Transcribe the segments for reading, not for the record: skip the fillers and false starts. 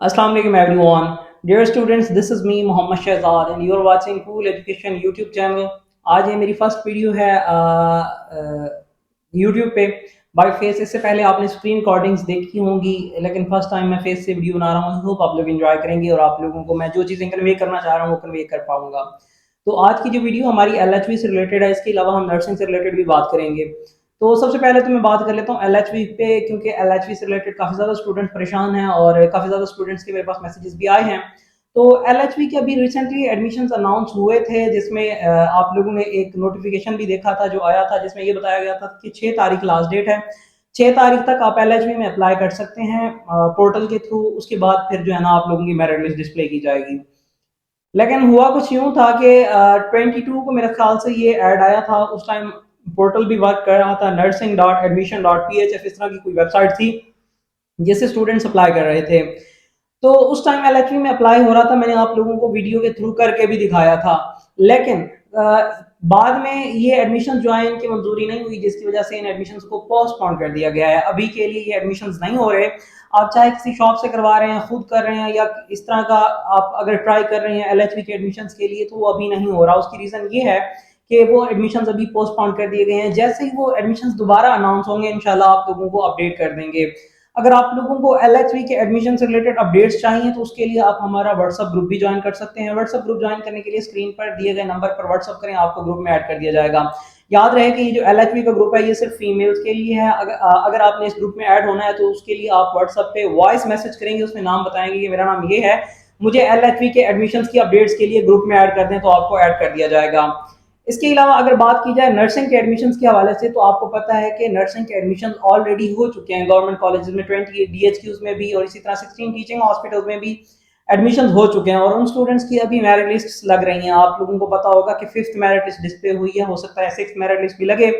Assalamu alaikum everyone. Dear students, this is me Mohammad Shahzad and you are watching Cool Education YouTube channel. आज ये मेरी first video है YouTube पे by face. इससे पहले आपने स्क्रीन रिकॉर्डिंग्स देखी होंगी, लेकिन फर्स्ट टाइम मैं फेस से वीडियो बना रहा हूँ। होप आप लोग एंजॉय करेंगे और आप लोगों को मैं जो चीज़ें कन्वे करना चाह रहा हूँ वो कन्वे कर पाऊंगा। तो आज की जो वीडियो हमारी LHV से रिलेटेड है, इसके अलावा हम नर्सिंग से रिलेटेड भी बात करेंगे। तो सबसे पहले तो मैं बात कर लेता हूँ LHV पे, क्योंकि LHV से रिलेटेड काफ़ी ज़्यादा स्टूडेंट परेशान हैं और काफ़ी ज़्यादा स्टूडेंट्स के मेरे पास मैसेजेस भी आए हैं। तो LHV के अभी रिसेंटली एडमिशन्स अनाउंस हुए थे, जिसमें आप लोगों ने एक नोटिफिकेशन भी देखा था जो आया था, जिसमें ये बताया गया था कि 6 तारीख लास्ट डेट है। 6 तारीख तक आप LHV में अप्लाई कर सकते हैं पोर्टल के थ्रू। उसके बाद फिर जो है ना आप लोगों की मेरिट लिस्ट डिस्प्ले की जाएगी। लेकिन हुआ कुछ यूं था कि 22 को मेरे ख्याल से ये ऐड आया था। उस टाइम पोर्टल भी वर्क कर रहा था, nursing.admission.phf इस तरह की कोई वेबसाइट थी जिससे स्टूडेंट्स अप्लाई कर रहे थे। तो उस टाइम LHV में अप्लाई हो रहा था, मैंने आप लोगों को वीडियो के थ्रू करके भी दिखाया था। लेकिन बाद में ये एडमिशन जो है इनकी मंजूरी नहीं हुई, जिसकी वजह से इन एडमिशन्स को पोस्टपोन कर दिया गया है। अभी के लिए ये एडमिशन्स नहीं हो रहे। आप चाहे किसी शॉप से करवा रहे हैं, खुद कर रहे हैं, या इस तरह का आप अगर ट्राई कर रहे हैं LHV के एडमिशन्स के लिए, तो वो अभी नहीं हो रहा। उसकी रीजन ये है कि वो एडमिशन्स अभी पोस्टपोन कर दिए गए हैं। जैसे ही वो एडमिशन्स दोबारा अनाउंस होंगे इंशाल्लाह आप लोगों को अपडेट कर देंगे। अगर आप लोगों को LHV के एडमिशन से रिलेटेड अपडेट्स चाहिए तो उसके लिए आप हमारा व्हाट्सएप ग्रुप भी ज्वाइन कर सकते हैं। व्हाट्सएप ग्रुप ज्वाइन करने के लिए स्क्रीन पर दिए गए नंबर पर व्हाट्सएप करें, आपको ग्रुप में ऐड कर दिया जाएगा। याद रहे कि ये जो LHV का ग्रुप है ये सिर्फ फीमेल्स के लिए है। अगर आपने इस ग्रुप में ऐड होना है तो उसके लिए आप व्हाट्सएप पे वॉइस मैसेज करेंगे, उसमें नाम बताएंगे कि मेरा नाम ये है, मुझे LHV के एडमिशन की अपडेट्स के लिए ग्रुप में ऐड कर दें, तो आपको ऐड कर दिया जाएगा। इसके अलावा अगर बात की जाए नर्सिंग के एडमिशन्स के हवाले से, तो आपको पता है कि नर्सिंग के एडमिशन ऑलरेडी हो चुके हैं गवर्नमेंट कॉलेजेस में, 20 DHQs में भी और इसी तरह 16 टीचिंग हॉस्पिटल्स में भी एडमिशन हो चुके हैं। और उन स्टूडेंट्स की अभी मेरिट लिस्ट लग रही हैं। आप लोगों को पता होगा कि 5th मेरिट लिस्ट डिस्प्ले हुई है, हो सकता है 6th मेरिट लिस्ट भी लगे।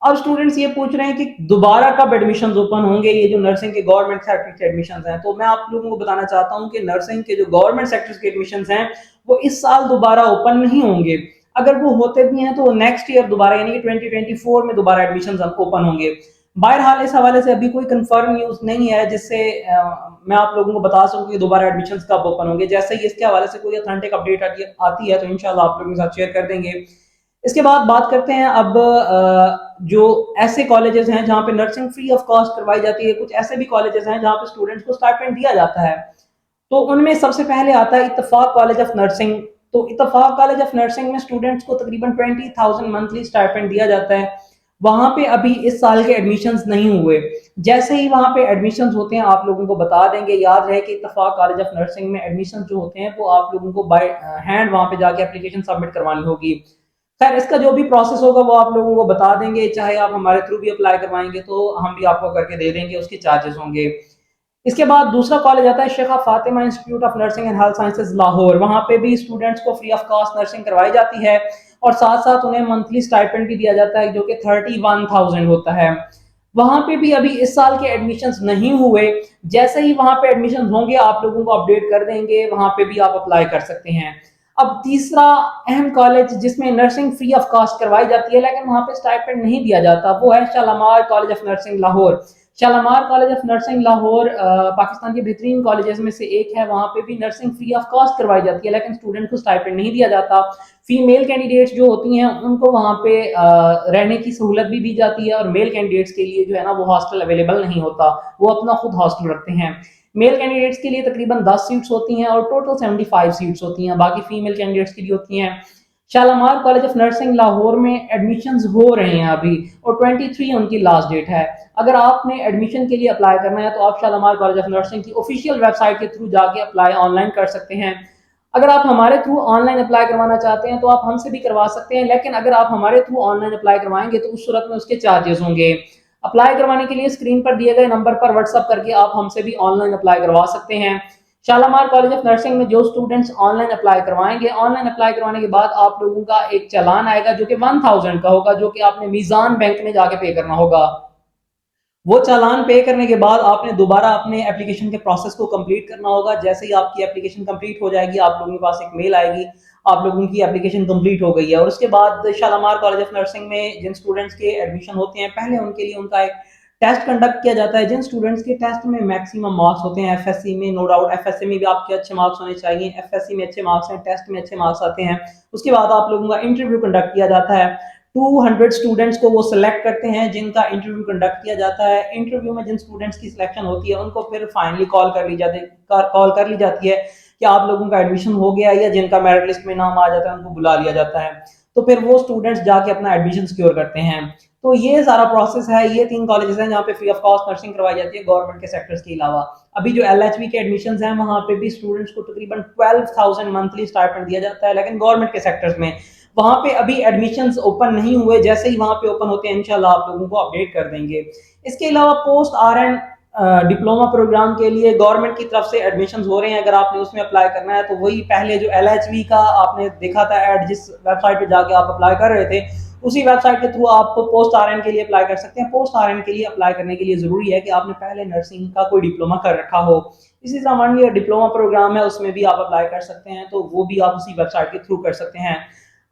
अब स्टूडेंट्स ये पूछ रहे हैं कि दोबारा कब एडमिशन ओपन होंगे, ये जो नर्सिंग के गवर्नमेंट सेक्टर के एडमिशन हैं। तो मैं आप लोगों को बताना चाहता हूँ कि नर्सिंग के जो गवर्नमेंट सेक्टर के एडमिशन हैं वो इस साल दोबारा ओपन नहीं होंगे। अगर वो होते भी हैं तो नेक्स्ट ईयर दोबारा, यानी कि 2024 में दोबारा एडमिशन ओपन होंगे। बहरहाल इस हवाले से अभी कोई कंफर्म न्यूज नहीं है जिससे मैं आप लोगों को बता सकूं कि दोबारा एडमिशन कब ओपन होंगे। जैसे ही इसके हवाले से कोई ऑथेंटिक अपडेट आती है तो इंशाल्लाह आप लोगों के साथ शेयर कर देंगे। इसके बाद बात करते हैं अब जो ऐसे कॉलेजेस हैं जहां पे नर्सिंग फ्री ऑफ कॉस्ट करवाई जाती है। कुछ ऐसे भी कॉलेजेस हैं जहां पे स्टूडेंट्स को स्टाइपेंड दिया जाता है। तो उनमें सबसे पहले आता है इत्तेफाक कॉलेज ऑफ नर्सिंग। तो इत्तेफाक कॉलेज ऑफ नर्सिंग में स्टूडेंट्स को तकरीबन 20,000 मंथली स्टाइपेंड दिया जाता है। वहां पे अभी इस साल के एडमिशन्स नहीं हुए। जैसे ही वहां पे एडमिशन्स होते हैं आप लोगों को बता देंगे। याद रहे कि इत्तेफाक कॉलेज ऑफ नर्सिंग में एडमिशन जो होते हैं वो आप लोगों को बाय हैंड वहां पे जाके एप्लीकेशन सबमिट करवानी होगी। खैर, इसका जो भी प्रोसेस होगा वो आप लोगों को बता देंगे। चाहे आप हमारे थ्रू भी अप्लाई करवाएंगे तो हम भी आपको करके दे देंगे, उसके चार्जेस होंगे। इसके बाद दूसरा कॉलेज आता है Sheikha Fatima institute of nursing and health sciences Lahore. वहां पे भी स्टूडेंट्स को फ्री ऑफ कॉस्ट नर्सिंग करवाई जाती है और साथ साथ उन्हें मंथली स्टाइपेंड भी दिया जाता है जो कि 31,000 होता है। वहां पे भी अभी इस साल के एडमिशन्स नहीं हुए। जैसे ही वहां पे एडमिशन होंगे आप लोगों को अपडेट कर देंगे, वहां पे भी आप अप्लाई कर सकते हैं। अब तीसरा अहम कॉलेज जिसमें नर्सिंग फ्री ऑफ कॉस्ट करवाई जाती है लेकिन वहां पे स्टाइपेंड नहीं दिया जाता, वो है Shalamar college of nursing Lahore. Shalamar college of nursing Lahore Pakistan के बेहतरीन कॉलेजेस में से एक है। वहां पे भी नर्सिंग फ्री ऑफ कॉस्ट करवाई जाती है लेकिन स्टूडेंट को स्टाइपेंड नहीं दिया जाता। फीमेल कैंडिडेट्स जो होती हैं उनको वहां पे रहने की सहूलत भी दी जाती है और मेल कैंडिडेट्स के लिए जो है ना वो हॉस्टल अवेलेबल नहीं होता, वो अपना खुद हॉस्टल रखते हैं। मेल कैंडिडेट्स के लिए तकरीबन 10 सीट्स होती हैं और टोटल 75 सीट्स होती हैं, बाकी फीमेल कैंडिडेट्स के लिए होती हैं। Shalamar college of nursing Lahore में एडमिशन्स हो रहे हैं अभी और 23 उनकी लास्ट डेट है। अगर आपने एडमिशन के लिए अप्लाई करना है तो आप शालामार कॉलेज ऑफ नर्सिंग की ऑफिशियल वेबसाइट के थ्रू जाके अप्लाई ऑनलाइन कर सकते हैं। अगर आप हमारे थ्रू ऑनलाइन अप्लाई करवाना चाहते हैं तो आप हमसे भी करवा सकते हैं, लेकिन अगर आप हमारे थ्रू ऑनलाइन अप्लाई करवाएंगे तो उस सूरत में उसके चार्जेस होंगे। अप्लाई करवाने के लिए स्क्रीन पर दिए गए नंबर पर व्हाट्सएप करके आप हमसे भी ऑनलाइन अप्लाई करवा सकते हैं। शालामार कॉलेज ऑफ नर्सिंग में जो स्टूडेंट्स ऑनलाइन अप्लाई करवाएंगे, ऑनलाइन अप्लाई करवाने के बाद आप लोगों का एक चालान आएगा जो कि 1000 का होगा, जो कि आपने मीजान बैंक में जाके पे करना होगा। वो चालान पे करने के बाद आपने दोबारा अपने एप्लीकेशन के प्रोसेस को कंप्लीट करना होगा। जैसे ही आपकी एप्लीकेशन कंप्लीट हो जाएगी आप लोगों के पास एक मेल आएगी, आप लोगों की एप्लीकेशन कंप्लीट हो गई है। और उसके बाद शालामार कॉलेज ऑफ नर्सिंग में जिन स्टूडेंट्स के एडमिशन होते हैं पहले उनके लिए उनका एक टेस्ट कंडक्ट किया जाता है। जिन स्टूडेंट्स के टेस्ट में मैक्सिमम मार्क्स होते हैं, एफएससी में नो डाउट एफएससी में भी आपके अच्छे मार्क्स होने चाहिए, एफएससी में अच्छे मार्क्स हैं, टेस्ट में अच्छे मार्क्स आते हैं, उसके बाद आप लोगों का इंटरव्यू कंडक्ट किया जाता है। 200 स्टूडेंट्स को वो सिलेक्ट करते हैं जिनका इंटरव्यू कंडक्ट किया जाता है। इंटरव्यू में जिन स्टूडेंट्स की सिलेक्शन होती है उनको फिर फाइनली कॉल कर ली जाती है कि आप लोगों का एडमिशन हो गया, या जिनका मेरिट लिस्ट में नाम आ जाता है उनको बुला लिया जाता है। तो फिर वो स्टूडेंट्स जाके अपना एडमिशन सिक्योर करते हैं। तो ये सारा प्रोसेस है। ये 3 कॉलेजेस हैं जहाँ पे फ्री ऑफ कॉस्ट नर्सिंग करवाई जाती है गवर्नमेंट के सेक्टर्स के अलावा। अभी जो एलएचबी के एडमिशंस हैं वहाँ पे भी स्टूडेंट्स को तकरीबन 12,000 मंथली स्टाइपेंड दिया जाता है, लेकिन गवर्नमेंट के सेक्टर्स में वहाँ पे अभी एडमिशंस ओपन नहीं हुए। जैसे ही वहाँ पे ओपन होते हैं इंशाल्लाह आप लोगों को अपडेट कर देंगे। इसके अलावा पोस्ट आरएन डिप्लोमा प्रोग्राम के लिए गवर्नमेंट की तरफ से एडमिशंस हो रहे हैं। अगर आपने उसमें अप्लाई करना है तो वही पहले जो एलएचबी का आपने देखा था ऐड, जिस वेबसाइट पे जाके आप अप्लाई कर रहे थे, उसी वेबसाइट के थ्रू आप पोस्ट आरएन के लिए अप्लाई कर सकते हैं। पोस्ट आरएन के लिए अप्लाई करने के लिए जरूरी है कि आपने पहले नर्सिंग का कोई डिप्लोमा कर रखा हो। इसी तरह मान लिया डिप्लोमा प्रोग्राम है, उसमें भी आप अप्लाई कर सकते हैं, तो वो भी आप उसी वेबसाइट के थ्रू कर सकते हैं।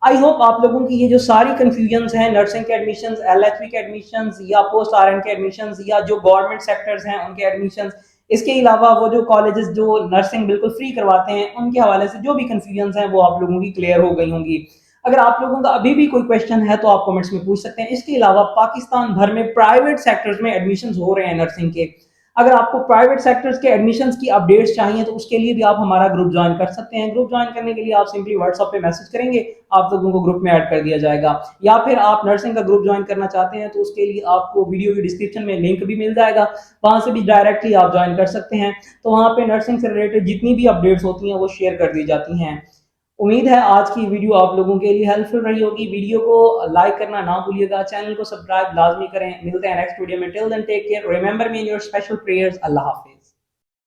आई होप आप लोगों की ये जो सारी कंफ्यूजन्स हैं नर्सिंग के एडमिशंस, एलएचबी के एडमिशंस, या पोस्ट आरएन के एडमिशंस, या जो गवर्नमेंट सेक्टर्स हैं उनके एडमिशंस, इसके अलावा वो जो कॉलेजेस जो नर्सिंग बिल्कुल फ्री करवाते हैं उनके हवाले से जो भी कंफ्यूजन्स हैं वो आप लोगों की क्लियर हो गई होंगी। अगर आप लोगों का अभी भी कोई क्वेश्चन है तो आप कमेंट्स में पूछ सकते हैं। इसके अलावा पाकिस्तान भर में प्राइवेट सेक्टर्स में एडमिशंस हो रहे हैं नर्सिंग के। अगर आपको प्राइवेट सेक्टर्स के एडमिशंस की अपडेट्स चाहिए तो उसके लिए भी आप हमारा ग्रुप ज्वाइन कर सकते हैं। ग्रुप ज्वाइन करने के लिए आप सिंपली व्हाट्सएप पे मैसेज करेंगे, आप लोगों को ग्रुप में ऐड कर दिया जाएगा। या फिर आप नर्सिंग का ग्रुप ज्वाइन करना चाहते हैं तो उसके लिए आपको वीडियो की डिस्क्रिप्शन में लिंक भी मिल जाएगा, वहां से भी डायरेक्टली आप ज्वाइन कर सकते हैं। तो वहां पे नर्सिंग से रिलेटेड जितनी भी अपडेट्स होती हैं वो शेयर कर दी जाती हैं। उम्मीद है आज की वीडियो आप लोगों के लिए हेल्पफुल रही होगी। वीडियो को लाइक करना ना भूलिएगा, चैनल को सब्सक्राइब लाजमी करें। मिलते हैं नेक्स्ट वीडियो में। Till then take care, remember me in your special prayers. Allah Hafiz.